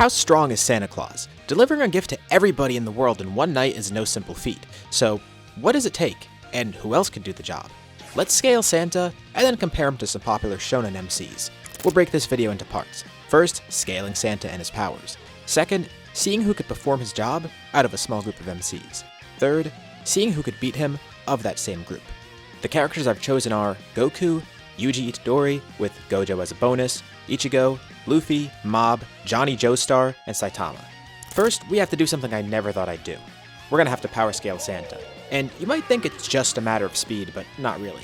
How strong is Santa Claus? Delivering a gift to everybody in the world in one night is no simple feat. So, what does it take? And who else could do the job? Let's scale Santa, and then compare him to some popular shonen MCs. We'll break this video into parts. First, scaling Santa and his powers. Second, seeing who could perform his job out of a small group of MCs. Third, seeing who could beat him of that same group. The characters I've chosen are Goku, Yuji Itadori, with Gojo as a bonus, Ichigo, Luffy, Mob, Johnny Joestar, and Saitama. First, we have to do something I never thought I'd do. We're gonna have to power scale Santa. And you might think it's just a matter of speed, but not really.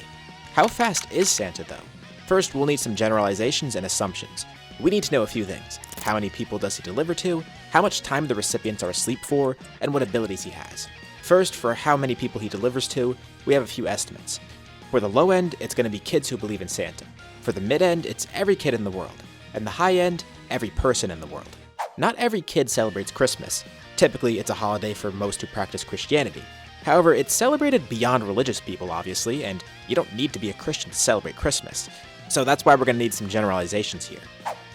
How fast is Santa though? First, we'll need some generalizations and assumptions. We need to know a few things. How many people does he deliver to? How much time the recipients are asleep for? And what abilities he has. First, for how many people he delivers to, we have a few estimates. For the low end, it's gonna be kids who believe in Santa. For the mid end, it's every kid in the world. And the high end, every person in the world. Not every kid celebrates Christmas. Typically, it's a holiday for most who practice Christianity. However, it's celebrated beyond religious people, obviously, and you don't need to be a Christian to celebrate Christmas. So that's why we're going to need some generalizations here.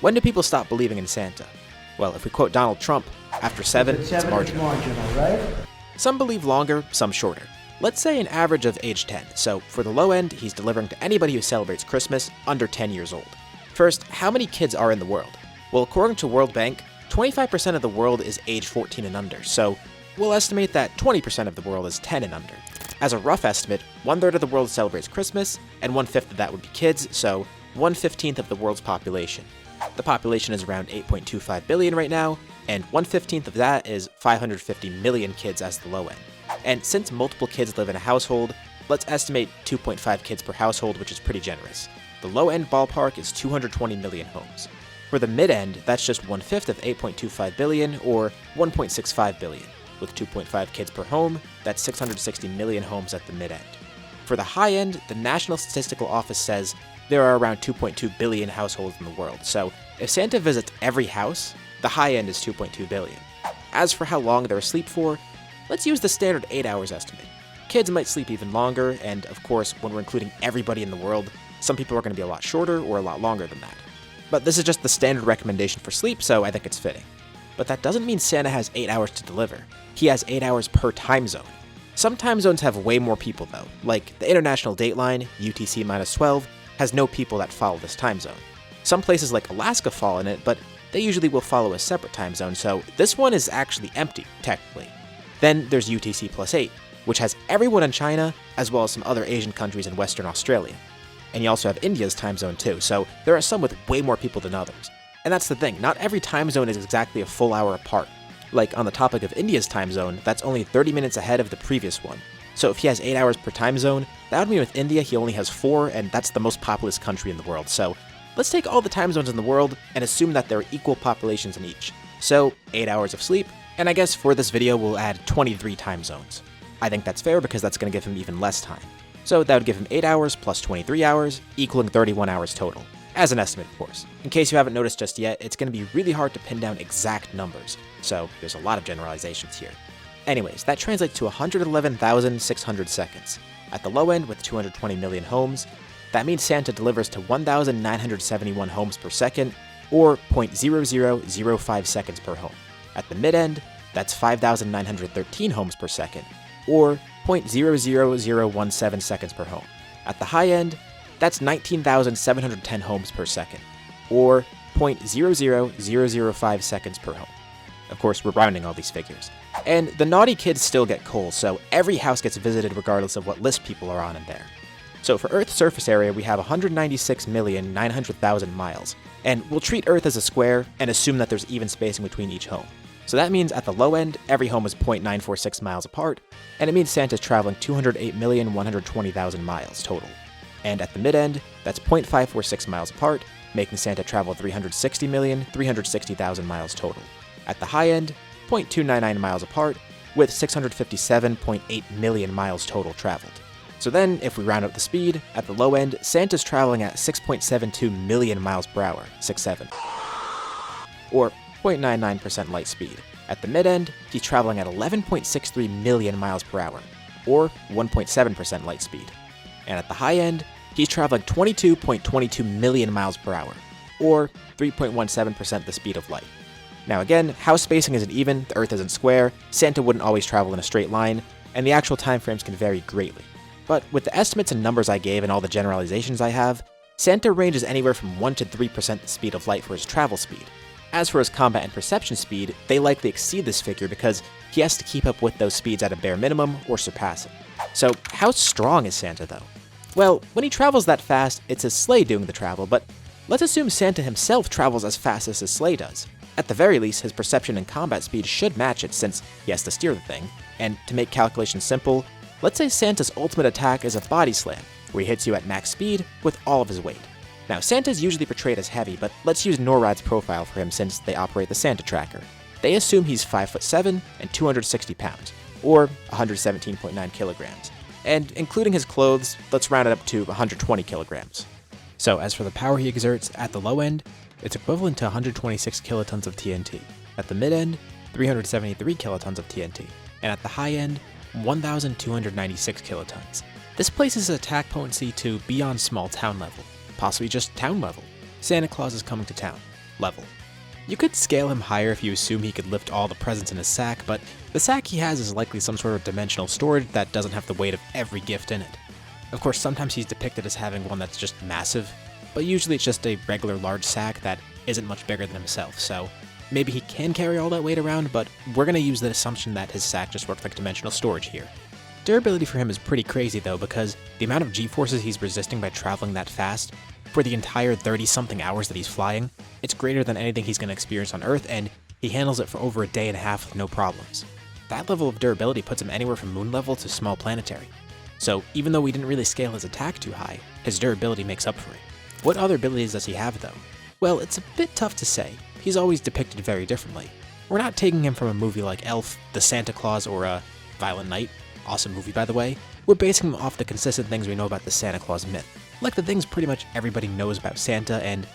When do people stop believing in Santa? Well, if we quote Donald Trump, after 7, it's marginal. Right? Some believe longer, some shorter. Let's say an average of age 10, so for the low end, he's delivering to anybody who celebrates Christmas under 10 years old. First, how many kids are in the world? Well, according to World Bank, 25% of the world is age 14 and under, so we'll estimate that 20% of the world is 10 and under. As a rough estimate, 1/3 of the world celebrates Christmas, and 1/5 of that would be kids, so 1/15 of the world's population. The population is around 8.25 billion right now, and 1/15 of that is 550 million kids as the low end. And since multiple kids live in a household, let's estimate 2.5 kids per household, which is pretty generous. The low end ballpark is 220 million homes. For the mid end, that's just 1/5 of 8.25 billion, or 1.65 billion. With 2.5 kids per home, that's 660 million homes at the mid end. For the high end, the National Statistical Office says there are around 2.2 billion households in the world, so if Santa visits every house, the high end is 2.2 billion. As for how long they're asleep for, let's use the standard 8 hours estimate. Kids might sleep even longer, and of course, when we're including everybody in the world, some people are going to be a lot shorter or a lot longer than that. But this is just the standard recommendation for sleep, so I think it's fitting. But that doesn't mean Santa has 8 hours to deliver. He has 8 hours per time zone. Some time zones have way more people though, like the International Dateline, UTC-12, has no people that follow this time zone. Some places like Alaska fall in it, but they usually will follow a separate time zone, so this one is actually empty, technically. Then there's UTC+8, which has everyone in China, as well as some other Asian countries in Western Australia. And you also have India's time zone too, so there are some with way more people than others. And that's the thing, not every time zone is exactly a full hour apart. Like on the topic of India's time zone, that's only 30 minutes ahead of the previous one. So if he has 8 hours per time zone, that would mean with India he only has 4, and that's the most populous country in the world. So let's take all the time zones in the world and assume that there are equal populations in each. So 8 hours of sleep, and I guess for this video we'll add 23 time zones. I think that's fair because that's going to give him even less time. So that would give him 8 hours plus 23 hours, equaling 31 hours total. As an estimate, of course. In case you haven't noticed just yet, it's going to be really hard to pin down exact numbers, so there's a lot of generalizations here. Anyways, that translates to 111,600 seconds. At the low end, with 220 million homes, that means Santa delivers to 1,971 homes per second, or 0.0005 seconds per home. At the mid end, that's 5,913 homes per second, or 0.00017 seconds per home. At the high end, that's 19,710 homes per second, or 0.00005 seconds per home. Of course, we're rounding all these figures. And the naughty kids still get coal, so every house gets visited regardless of what list people are on in there. So for Earth's surface area, we have 196,900,000 miles, and we'll treat Earth as a square and assume that there's even spacing between each home. So that means at the low end, every home is 0.946 miles apart, and it means Santa's traveling 208,120,000 miles total. And at the mid end, that's 0.546 miles apart, making Santa travel 360,360,000 miles total. At the high end, 0.299 miles apart, with 657.8 million miles total traveled. So then, if we round up the speed, at the low end, Santa's traveling at 6.72 million miles per hour, 6.7, or 0.99% light speed. At the mid end, he's traveling at 11.63 million miles per hour, or 1.7% light speed. And at the high end, he's traveling 22.22 million miles per hour, or 3.17% the speed of light. Now again, house spacing isn't even, the Earth isn't square, Santa wouldn't always travel in a straight line, and the actual time frames can vary greatly. But with the estimates and numbers I gave and all the generalizations I have, Santa ranges anywhere from 1 to 3% the speed of light for his travel speed. As for his combat and perception speed, they likely exceed this figure because he has to keep up with those speeds at a bare minimum or surpass it. So how strong is Santa though? Well, when he travels that fast, it's his sleigh doing the travel, but let's assume Santa himself travels as fast as his sleigh does. At the very least, his perception and combat speed should match it since he has to steer the thing, and to make calculations simple, let's say Santa's ultimate attack is a body slam, where he hits you at max speed with all of his weight. Now, Santa's usually portrayed as heavy, but let's use NORAD's profile for him since they operate the Santa tracker. They assume he's 5'7" and 260 pounds, or 117.9 kilograms. And including his clothes, let's round it up to 120 kilograms. So as for the power he exerts, at the low end, it's equivalent to 126 kilotons of TNT. At the mid-end, 373 kilotons of TNT. And at the high end, 1,296 kilotons. This places his attack potency to beyond small town level, possibly just town level. Santa Claus is coming to town level. You could scale him higher if you assume he could lift all the presents in his sack, but the sack he has is likely some sort of dimensional storage that doesn't have the weight of every gift in it. Of course, sometimes he's depicted as having one that's just massive, but usually it's just a regular large sack that isn't much bigger than himself, so maybe he can carry all that weight around, but we're going to use the assumption that his sack just works like dimensional storage here. Durability for him is pretty crazy though, because the amount of G-forces he's resisting by traveling that fast, for the entire 30-something hours that he's flying, it's greater than anything he's going to experience on Earth, and he handles it for over a day and a half with no problems. That level of durability puts him anywhere from moon level to small planetary. So even though we didn't really scale his attack too high, his durability makes up for it. What other abilities does he have though? Well, it's a bit tough to say. He's always depicted very differently. We're not taking him from a movie like Elf, The Santa Claus, or Violent Night. Awesome movie, by the way. We're basing him off the consistent things we know about the Santa Claus myth. Like the things pretty much everybody knows about Santa and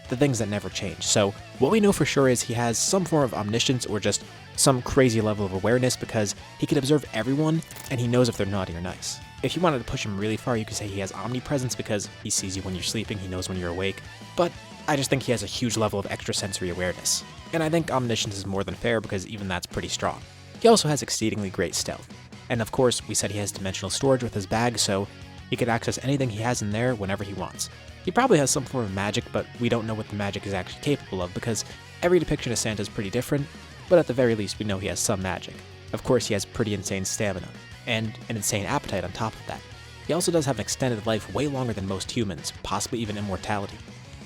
the things that never change. So what we know for sure is he has some form of omniscience or just some crazy level of awareness because he can observe everyone and he knows if they're naughty or nice. If you wanted to push him really far, you could say he has omnipresence because he sees you when you're sleeping, he knows when you're awake. But I just think he has a huge level of extrasensory awareness. And I think omniscience is more than fair because even that's pretty strong. He also has exceedingly great stealth. And of course, we said he has dimensional storage with his bag, so he could access anything he has in there whenever he wants. He probably has some form of magic, but we don't know what the magic is actually capable of because every depiction of Santa is pretty different, but at the very least we know he has some magic. Of course, he has pretty insane stamina, and an insane appetite on top of that. He also does have an extended life way longer than most humans, possibly even immortality.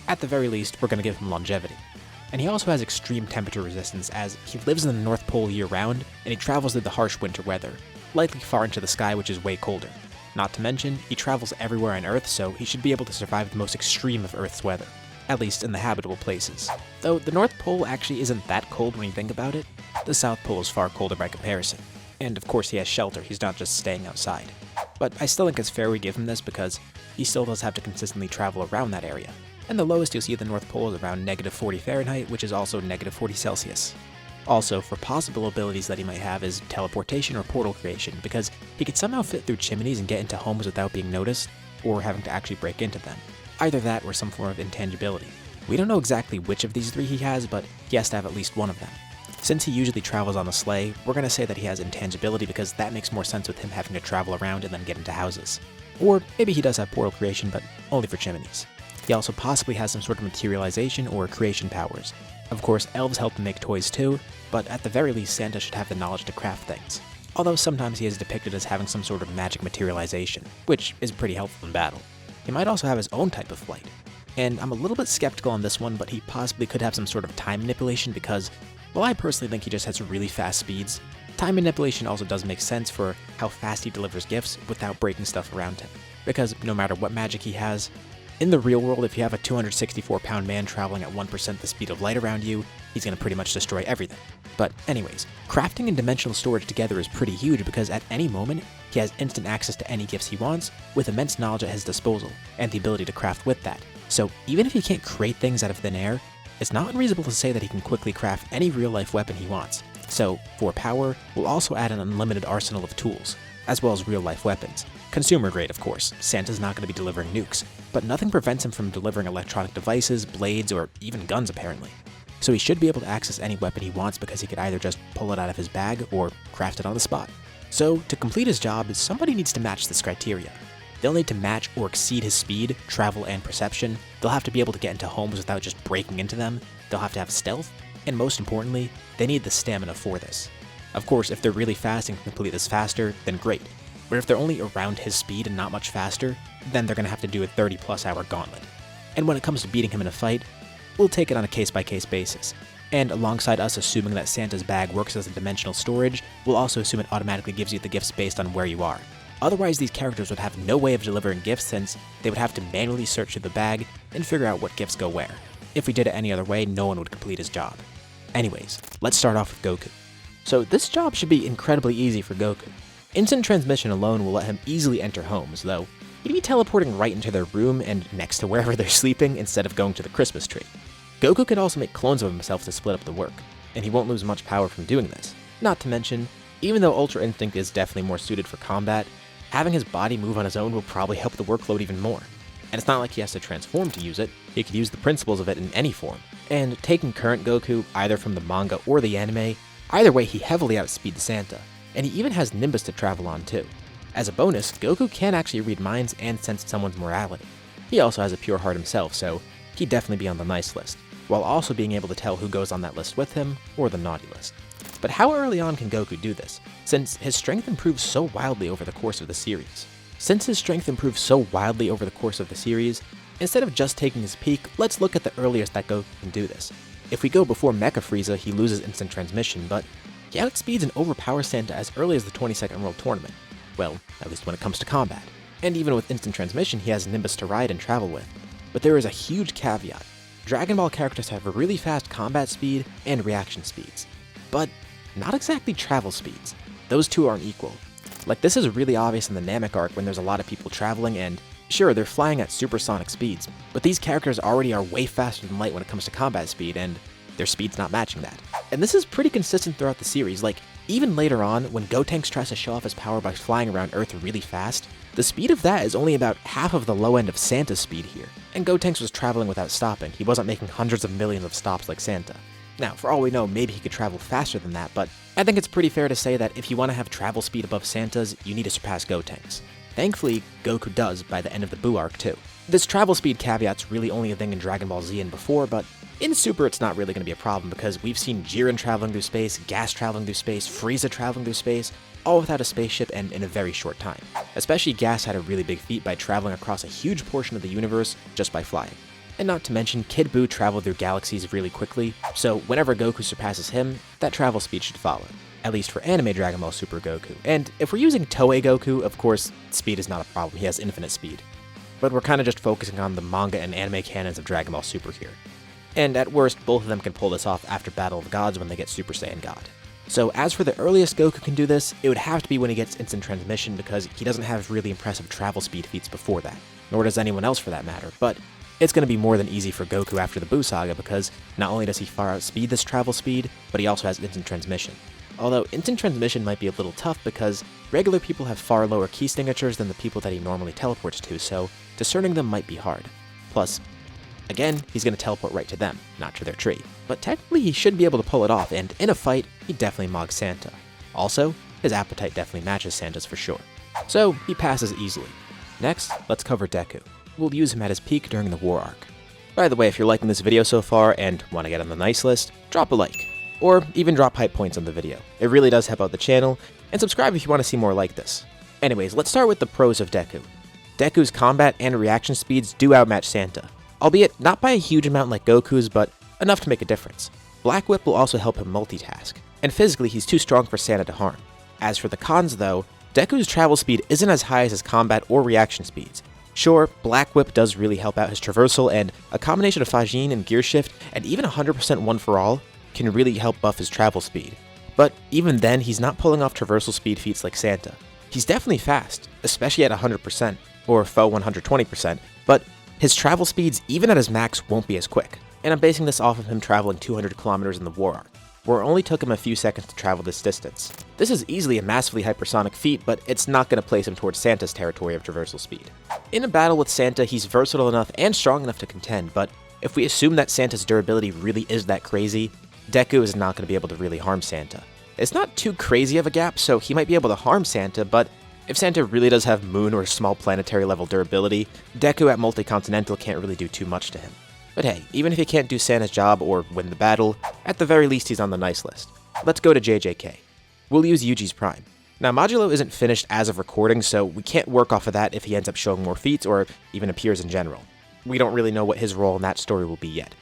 At the very least, we're going to give him longevity. And he also has extreme temperature resistance as he lives in the North Pole year-round, and he travels through the harsh winter weather, likely far into the sky which is way colder. Not to mention, he travels everywhere on Earth, so he should be able to survive the most extreme of Earth's weather, at least in the habitable places. Though the North Pole actually isn't that cold when you think about it, the South Pole is far colder by comparison. And of course he has shelter, he's not just staying outside. But I still think it's fair we give him this because he still does have to consistently travel around that area. And the lowest you'll see at the North Pole is around -40 Fahrenheit, which is also -40 Celsius. Also, for possible abilities that he might have is teleportation or portal creation, because he could somehow fit through chimneys and get into homes without being noticed, or having to actually break into them. Either that or some form of intangibility. We don't know exactly which of these three he has, but he has to have at least one of them. Since he usually travels on the sleigh, we're going to say that he has intangibility because that makes more sense with him having to travel around and then get into houses. Or maybe he does have portal creation, but only for chimneys. He also possibly has some sort of materialization or creation powers. Of course, elves help him make toys too, but at the very least Santa should have the knowledge to craft things. Although sometimes he is depicted as having some sort of magic materialization, which is pretty helpful in battle. He might also have his own type of flight. And I'm a little bit skeptical on this one, but he possibly could have some sort of time manipulation because, while I personally think he just has really fast speeds, time manipulation also does make sense for how fast he delivers gifts without breaking stuff around him. Because no matter what magic he has, in the real world, if you have a 264-pound man traveling at 1% the speed of light around you, he's going to pretty much destroy everything. But anyways, crafting and dimensional storage together is pretty huge because at any moment, he has instant access to any gifts he wants, with immense knowledge at his disposal, and the ability to craft with that. So even if he can't create things out of thin air, it's not unreasonable to say that he can quickly craft any real-life weapon he wants. So, for power, we'll also add an unlimited arsenal of tools, as well as real-life weapons. Consumer grade, of course. Santa's not going to be delivering nukes, but nothing prevents him from delivering electronic devices, blades, or even guns apparently. so he should be able to access any weapon he wants because he could either just pull it out of his bag or craft it on the spot. So, to complete his job, somebody needs to match this criteria. They'll need to match or exceed his speed, travel, and perception. They'll have to be able to get into homes without just breaking into them. They'll have to have stealth, and most importantly, they need the stamina for this. Of course, if they're really fast and can complete this faster, then great. But if they're only around his speed and not much faster, then they're going to have to do a 30+ hour gauntlet. And when it comes to beating him in a fight, we'll take it on a case-by-case basis. And alongside us assuming that Santa's bag works as a dimensional storage, we'll also assume it automatically gives you the gifts based on where you are. Otherwise, these characters would have no way of delivering gifts since they would have to manually search through the bag and figure out what gifts go where. If we did it any other way, no one would complete his job. Anyways, let's start off with Goku. So this job should be incredibly easy for Goku. Instant transmission alone will let him easily enter homes, though he'd be teleporting right into their room and next to wherever they're sleeping instead of going to the Christmas tree. Goku can also make clones of himself to split up the work, and he won't lose much power from doing this. Not to mention, even though Ultra Instinct is definitely more suited for combat, having his body move on his own will probably help the workload even more. And it's not like he has to transform to use it, he could use the principles of it in any form. And taking current Goku, either from the manga or the anime, either way he heavily outspeeds Santa, and he even has Nimbus to travel on too. As a bonus, Goku can actually read minds and sense someone's morality. He also has a pure heart himself, so he'd definitely be on the nice list, while also being able to tell who goes on that list with him, or the naughty list. But how early on can Goku do this, since his strength improves so wildly over the course of the series? Instead of just taking his peak, let's look at the earliest that Goku can do this. If we go before Mecha Frieza, he loses instant transmission, but he outspeeds and overpowers Santa as early as the 22nd World Tournament. Well, at least when it comes to combat. And even with instant transmission, he has Nimbus to ride and travel with. But there is a huge caveat. Dragon Ball characters have a really fast combat speed and reaction speeds, but not exactly travel speeds. Those two aren't equal. Like, this is really obvious in the Namek arc when there's a lot of people traveling, and sure, they're flying at supersonic speeds, but these characters already are way faster than light when it comes to combat speed, and their speed's not matching that. And this is pretty consistent throughout the series. Like, even later on, when Gotenks tries to show off his power by flying around Earth really fast, the speed of that is only about half of the low end of Santa's speed here. And Gotenks was traveling without stopping. He wasn't making hundreds of millions of stops like Santa. Now, for all we know, maybe he could travel faster than that, but I think it's pretty fair to say that if you want to have travel speed above Santa's, you need to surpass Gotenks. Thankfully, Goku does by the end of the Buu arc too. This travel speed caveat's really only a thing in Dragon Ball Z and before, but in Super it's not really going to be a problem because we've seen Jiren traveling through space, Gas traveling through space, Frieza traveling through space, all without a spaceship and in a very short time. Especially Gas had a really big feat by traveling across a huge portion of the universe just by flying. And not to mention, Kid Buu traveled through galaxies really quickly, so whenever Goku surpasses him, that travel speed should follow. At least for anime Dragon Ball Super Goku. And if we're using Toei Goku, of course, speed is not a problem, he has infinite speed. But we're kind of just focusing on the manga and anime canons of Dragon Ball Super here. And at worst, both of them can pull this off after Battle of the Gods when they get Super Saiyan God. So as for the earliest Goku can do this, it would have to be when he gets instant transmission because he doesn't have really impressive travel speed feats before that, nor does anyone else for that matter, but it's going to be more than easy for Goku after the Buu Saga because not only does he far outspeed this travel speed, but he also has instant transmission. Although instant transmission might be a little tough because regular people have far lower key signatures than the people that he normally teleports to, so discerning them might be hard. Plus, again, he's going to teleport right to them, not to their tree. But technically he should be able to pull it off, and in a fight, he definitely mogs Santa. Also, his appetite definitely matches Santa's for sure. So, he passes easily. Next, let's cover Deku. We'll use him at his peak during the War Arc. By the way, if you're liking this video so far and want to get on the nice list, drop a like. Or even drop hype points on the video. It really does help out the channel, and subscribe if you want to see more like this. Anyways, let's start with the pros of Deku. Deku's combat and reaction speeds do outmatch Santa, albeit not by a huge amount like Goku's, but enough to make a difference. Black Whip will also help him multitask, and physically he's too strong for Santa to harm. As for the cons though, Deku's travel speed isn't as high as his combat or reaction speeds. Sure, Black Whip does really help out his traversal, and a combination of Fajin and Gear Shift, and even 100% One For All, can really help buff his travel speed. But even then, he's not pulling off traversal speed feats like Santa. He's definitely fast, especially at 100%, or Foe 120%, but his travel speeds, even at his max, won't be as quick. And I'm basing this off of him traveling 200 kilometers in the War Arc, where it only took him a few seconds to travel this distance. This is easily a massively hypersonic feat, but it's not going to place him towards Santa's territory of traversal speed. In a battle with Santa, he's versatile enough and strong enough to contend, but If we assume that Santa's durability really is that crazy, Deku is not going to be able to really harm Santa. It's not too crazy of a gap, so he might be able to harm Santa, but if Santa really does have moon or small planetary level durability, Deku at Multi-Continental can't really do too much to him. But hey, even if he can't do Santa's job or win the battle, at the very least he's on the nice list. Let's go to JJK. We'll use Yuji's Prime. Now, Modulo isn't finished as of recording, so we can't work off of that if he ends up showing more feats or even appears in general. We don't really know what his role in that story will be yet.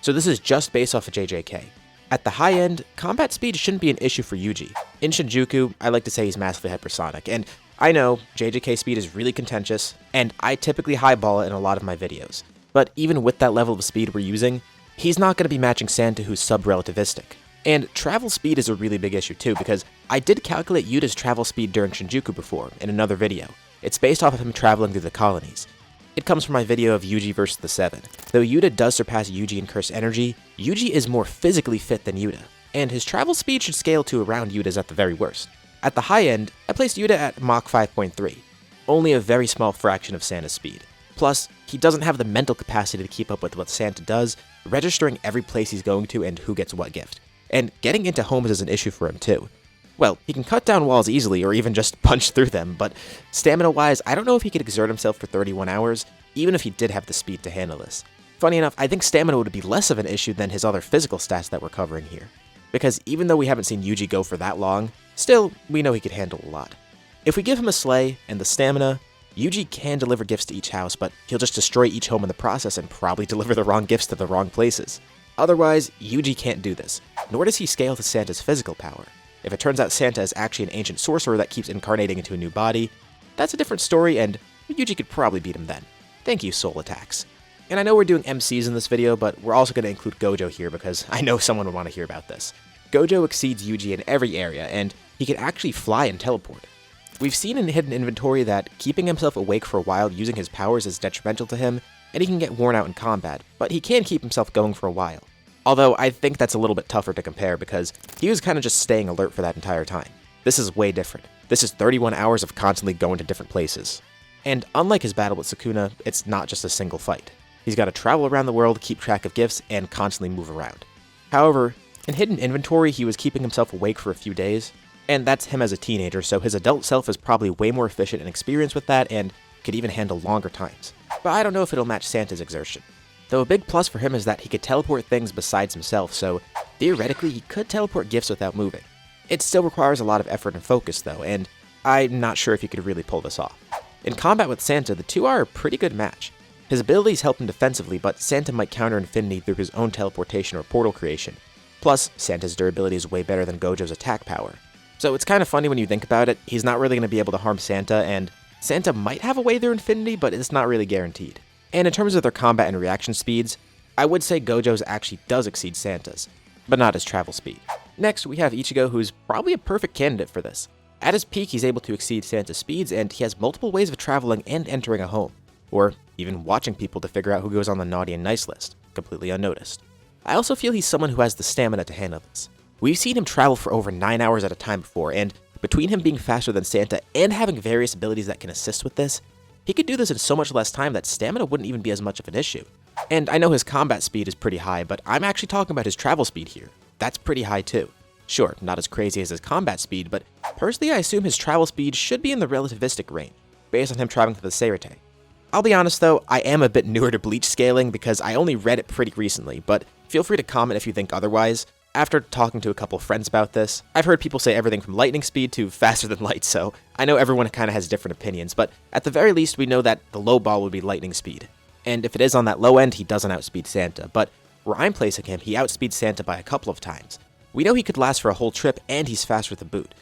So this is just based off of JJK. At the high end, combat speed shouldn't be an issue for Yuji. In Shinjuku, I like to say he's massively hypersonic, and I know JJK speed is really contentious, and I typically highball it in a lot of my videos. But even with that level of speed we're using, he's not going to be matching Santa, who's sub-relativistic. And travel speed is a really big issue too, because I did calculate Yuta's travel speed during Shinjuku before, in another video. It's based off of him traveling through the colonies. It comes from my video of Yuji versus the Seven. Though Yuta does surpass Yuji in Curse Energy, Yuji is more physically fit than Yuta, and his travel speed should scale to around Yuta's at the very worst. At the high end, I placed Yuta at Mach 5.3, only a very small fraction of Santa's speed. Plus, he doesn't have the mental capacity to keep up with what Santa does, registering every place he's going to and who gets what gift. And getting into homes is an issue for him too. Well, he can cut down walls easily or even just punch through them, but stamina-wise, I don't know if he could exert himself for 31 hours, even if he did have the speed to handle this. Funny enough, I think stamina would be less of an issue than his other physical stats that we're covering here. Because even though we haven't seen Yuji go for that long, still, we know he could handle a lot. If we give him a sleigh and the stamina, Yuji can deliver gifts to each house, but he'll just destroy each home in the process and probably deliver the wrong gifts to the wrong places. Otherwise, Yuji can't do this, nor does he scale to Santa's physical power. If it turns out Santa is actually an ancient sorcerer that keeps incarnating into a new body, that's a different story, and Yuji could probably beat him then. Thank you, Soul Attacks. And I know we're doing MCs in this video, but we're also going to include Gojo here because I know someone would want to hear about this. Gojo exceeds Yuji in every area, and he can actually fly and teleport. We've seen in Hidden Inventory that keeping himself awake for a while using his powers is detrimental to him, and he can get worn out in combat, but he can keep himself going for a while. Although I think that's a little bit tougher to compare because he was kind of just staying alert for that entire time. This is way different. This is 31 hours of constantly going to different places. And unlike his battle with Sukuna, it's not just a single fight. He's got to travel around the world, keep track of gifts, and constantly move around. However, in Hidden Inventory, he was keeping himself awake for a few days, and that's him as a teenager, so his adult self is probably way more efficient and experienced with that, and could even handle longer times. But I don't know if it'll match Santa's exertion. Though a big plus for him is that he could teleport things besides himself, so theoretically he could teleport gifts without moving. It still requires a lot of effort and focus though, and I'm not sure if he could really pull this off. In combat with Santa, the two are a pretty good match. His abilities help him defensively, but Santa might counter Infinity through his own teleportation or portal creation. Plus, Santa's durability is way better than Gojo's attack power. So it's kind of funny when you think about it, he's not really going to be able to harm Santa, and Santa might have a way through Infinity, but it's not really guaranteed. And in terms of their combat and reaction speeds, I would say Gojo's actually does exceed Santa's, but not his travel speed. Next, we have Ichigo, who's probably a perfect candidate for this. At his peak, he's able to exceed Santa's speeds, and he has multiple ways of traveling and entering a home, or even watching people to figure out who goes on the naughty and nice list, completely unnoticed. I also feel he's someone who has the stamina to handle this. We've seen him travel for over 9 hours at a time before, and between him being faster than Santa and having various abilities that can assist with this, he could do this in so much less time that stamina wouldn't even be as much of an issue. And I know his combat speed is pretty high, but I'm actually talking about his travel speed here. That's pretty high too. Sure, not as crazy as his combat speed, but personally I assume his travel speed should be in the relativistic range, based on him traveling to the Seirete. I'll be honest though, I am a bit newer to Bleach scaling because I only read it pretty recently, but feel free to comment if you think otherwise. After talking to a couple friends about this, I've heard people say everything from lightning speed to faster than light, so I know everyone kind of has different opinions, but at the very least we know that the low ball would be lightning speed. And if it is on that low end, he doesn't outspeed Santa, but where I'm placing him, he outspeeds Santa by a couple of times. We know he could last for a whole trip, and he's fast with the boot.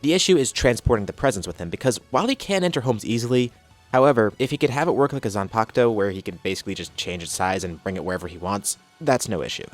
The issue is transporting the presents with him, because while he can enter homes easily, however, if he could have it work like a Zanpakuto, where he can basically just change its size and bring it wherever he wants, that's no issue.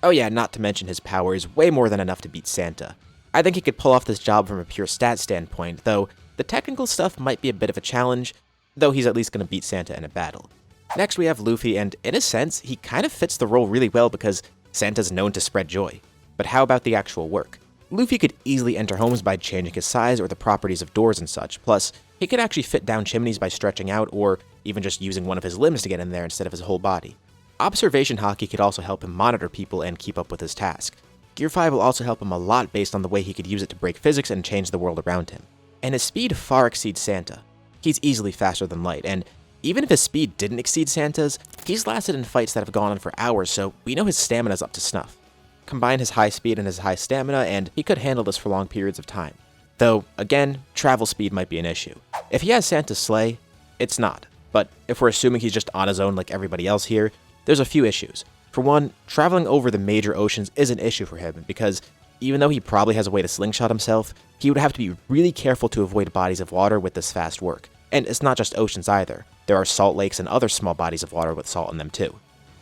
Oh yeah, not to mention his power is way more than enough to beat Santa. I think he could pull off this job from a pure stat standpoint, though the technical stuff might be a bit of a challenge, though he's at least going to beat Santa in a battle. Next we have Luffy, and in a sense, he kind of fits the role really well because Santa's known to spread joy. But how about the actual work? Luffy could easily enter homes by changing his size or the properties of doors and such, plus he could actually fit down chimneys by stretching out or even just using one of his limbs to get in there instead of his whole body. Observation Hockey could also help him monitor people and keep up with his task. Gear 5 will also help him a lot based on the way he could use it to break physics and change the world around him. And his speed far exceeds Santa. He's easily faster than light, and even if his speed didn't exceed Santa's, he's lasted in fights that have gone on for hours, so we know his stamina's up to snuff. Combine his high speed and his high stamina, and he could handle this for long periods of time. Though, again, travel speed might be an issue. If he has Santa's sleigh, it's not. But if we're assuming he's just on his own like everybody else here, there's a few issues. For one, traveling over the major oceans is an issue for him, because even though he probably has a way to slingshot himself, he would have to be really careful to avoid bodies of water with this fast work. And it's not just oceans either. There are salt lakes and other small bodies of water with salt in them too.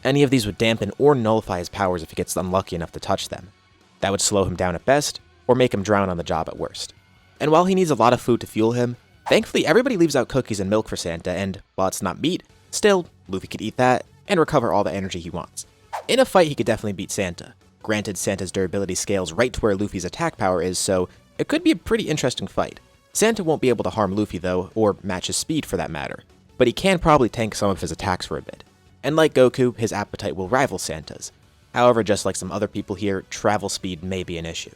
Any of these would dampen or nullify his powers if he gets unlucky enough to touch them. That would slow him down at best, or make him drown on the job at worst. And while he needs a lot of food to fuel him, thankfully everybody leaves out cookies and milk for Santa, and while it's not meat, still, Luffy could eat that and recover all the energy he wants. In a fight, he could definitely beat Santa. Granted, Santa's durability scales right to where Luffy's attack power is, so it could be a pretty interesting fight. Santa won't be able to harm Luffy though, or match his speed for that matter, but he can probably tank some of his attacks for a bit. And like Goku, his appetite will rival Santa's. However, just like some other people here, travel speed may be an issue.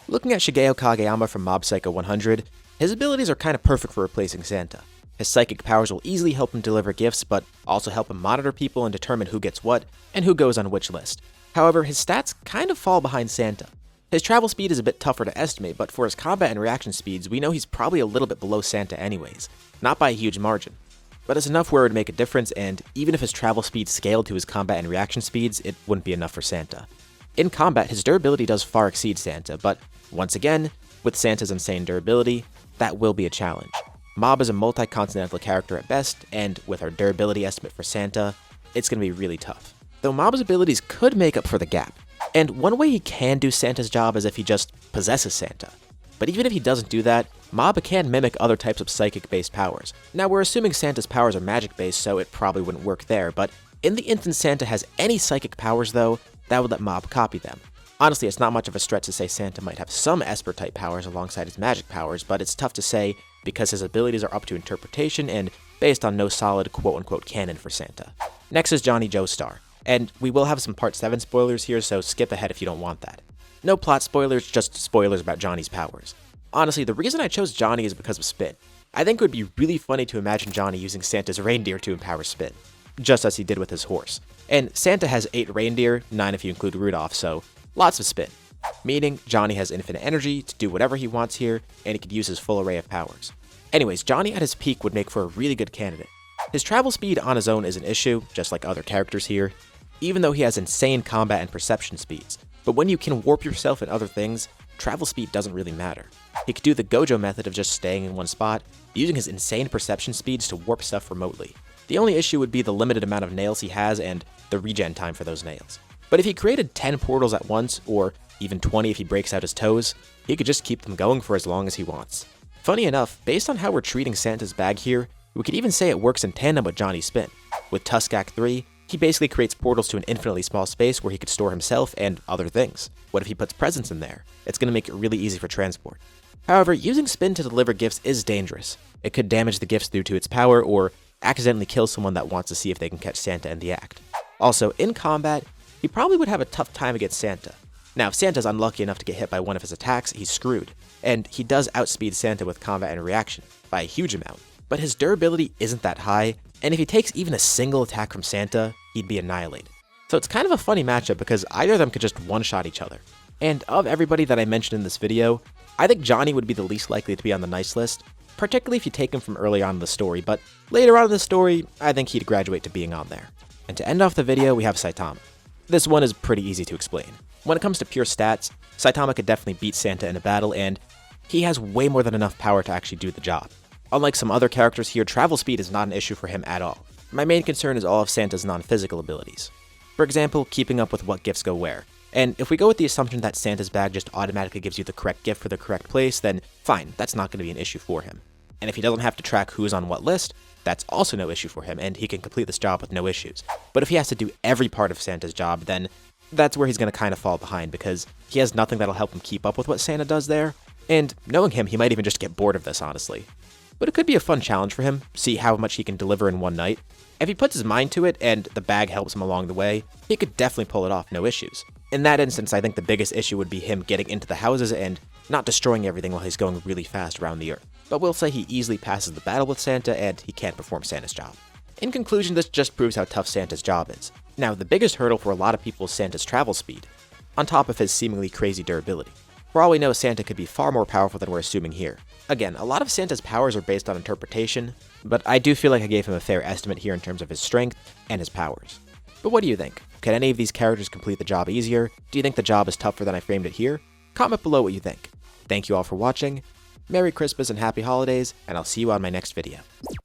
Looking at Shigeo Kageyama from Mob Psycho 100, his abilities are kind of perfect for replacing Santa. His psychic powers will easily help him deliver gifts, but also help him monitor people and determine who gets what, and who goes on which list. However, his stats kind of fall behind Santa. His travel speed is a bit tougher to estimate, but for his combat and reaction speeds, we know he's probably a little bit below Santa anyways. Not by a huge margin. But it's enough where it would make a difference, and even if his travel speed scaled to his combat and reaction speeds, it wouldn't be enough for Santa. In combat, his durability does far exceed Santa, but once again, with Santa's insane durability, that will be a challenge. Mob is a multi-continental character at best, and with our durability estimate for Santa, it's going to be really tough. Though Mob's abilities could make up for the gap. And one way he can do Santa's job is if he just possesses Santa. But even if he doesn't do that, Mob can mimic other types of psychic-based powers. Now we're assuming Santa's powers are magic-based, so it probably wouldn't work there, but in the instance Santa has any psychic powers though, that would let Mob copy them. Honestly, it's not much of a stretch to say Santa might have some Esper-type powers alongside his magic powers, but it's tough to say because his abilities are up to interpretation and based on no solid quote-unquote canon for Santa. Next is Johnny Joestar, and we will have some Part 7 spoilers here, so skip ahead if you don't want that. No plot spoilers, just spoilers about Johnny's powers. Honestly, the reason I chose Johnny is because of Spin. I think it would be really funny to imagine Johnny using Santa's reindeer to empower Spin, just as he did with his horse. And Santa has 8 reindeer, 9 if you include Rudolph, so lots of Spin. Meaning, Johnny has infinite energy to do whatever he wants here, and he could use his full array of powers. Anyways, Johnny at his peak would make for a really good candidate. His travel speed on his own is an issue, just like other characters here, even though he has insane combat and perception speeds. But when you can warp yourself and other things, travel speed doesn't really matter. He could do the Gojo method of just staying in one spot, using his insane perception speeds to warp stuff remotely. The only issue would be the limited amount of nails he has and the regen time for those nails. But if he created 10 portals at once, or even 20 if he breaks out his toes, he could just keep them going for as long as he wants. Funny enough, based on how we're treating Santa's bag here, we could even say it works in tandem with Johnny's Spin. With Tuskak 3, he basically creates portals to an infinitely small space where he could store himself and other things. What if he puts presents in there? It's going to make it really easy for transport. However, using Spin to deliver gifts is dangerous. It could damage the gifts due to its power, or accidentally kill someone that wants to see if they can catch Santa in the act. Also, in combat, he probably would have a tough time against Santa. Now, if Santa's unlucky enough to get hit by one of his attacks, he's screwed. And he does outspeed Santa with combat and reaction, by a huge amount. But his durability isn't that high, and if he takes even a single attack from Santa, he'd be annihilated. So it's kind of a funny matchup because either of them could just one-shot each other. And of everybody that I mentioned in this video, I think Johnny would be the least likely to be on the nice list, particularly if you take him from early on in the story, but later on in the story, I think he'd graduate to being on there. And to end off the video, we have Saitama. This one is pretty easy to explain. When it comes to pure stats, Saitama could definitely beat Santa in a battle, and he has way more than enough power to actually do the job. Unlike some other characters here, travel speed is not an issue for him at all. My main concern is all of Santa's non-physical abilities. For example, keeping up with what gifts go where. And if we go with the assumption that Santa's bag just automatically gives you the correct gift for the correct place, then fine, that's not going to be an issue for him. And if he doesn't have to track who's on what list, that's also no issue for him, and he can complete this job with no issues. But if he has to do every part of Santa's job, then that's where he's going to kind of fall behind, because he has nothing that'll help him keep up with what Santa does there, and knowing him, he might even just get bored of this, honestly. but it could be a fun challenge for him, see how much he can deliver in one night. If he puts his mind to it and the bag helps him along the way, he could definitely pull it off, no issues. In that instance, I think the biggest issue would be him getting into the houses and not destroying everything while he's going really fast around the earth. But we'll say he easily passes the battle with Santa and he can't perform Santa's job. In conclusion, this just proves how tough Santa's job is. Now, the biggest hurdle for a lot of people is Santa's travel speed, on top of his seemingly crazy durability. For all we know, Santa could be far more powerful than we're assuming here. Again, a lot of Santa's powers are based on interpretation, but I do feel like I gave him a fair estimate here in terms of his strength and his powers. But what do you think? Can any of these characters complete the job easier? Do you think the job is tougher than I framed it here? Comment below what you think. Thank you all for watching, Merry Christmas and Happy Holidays, and I'll see you on my next video.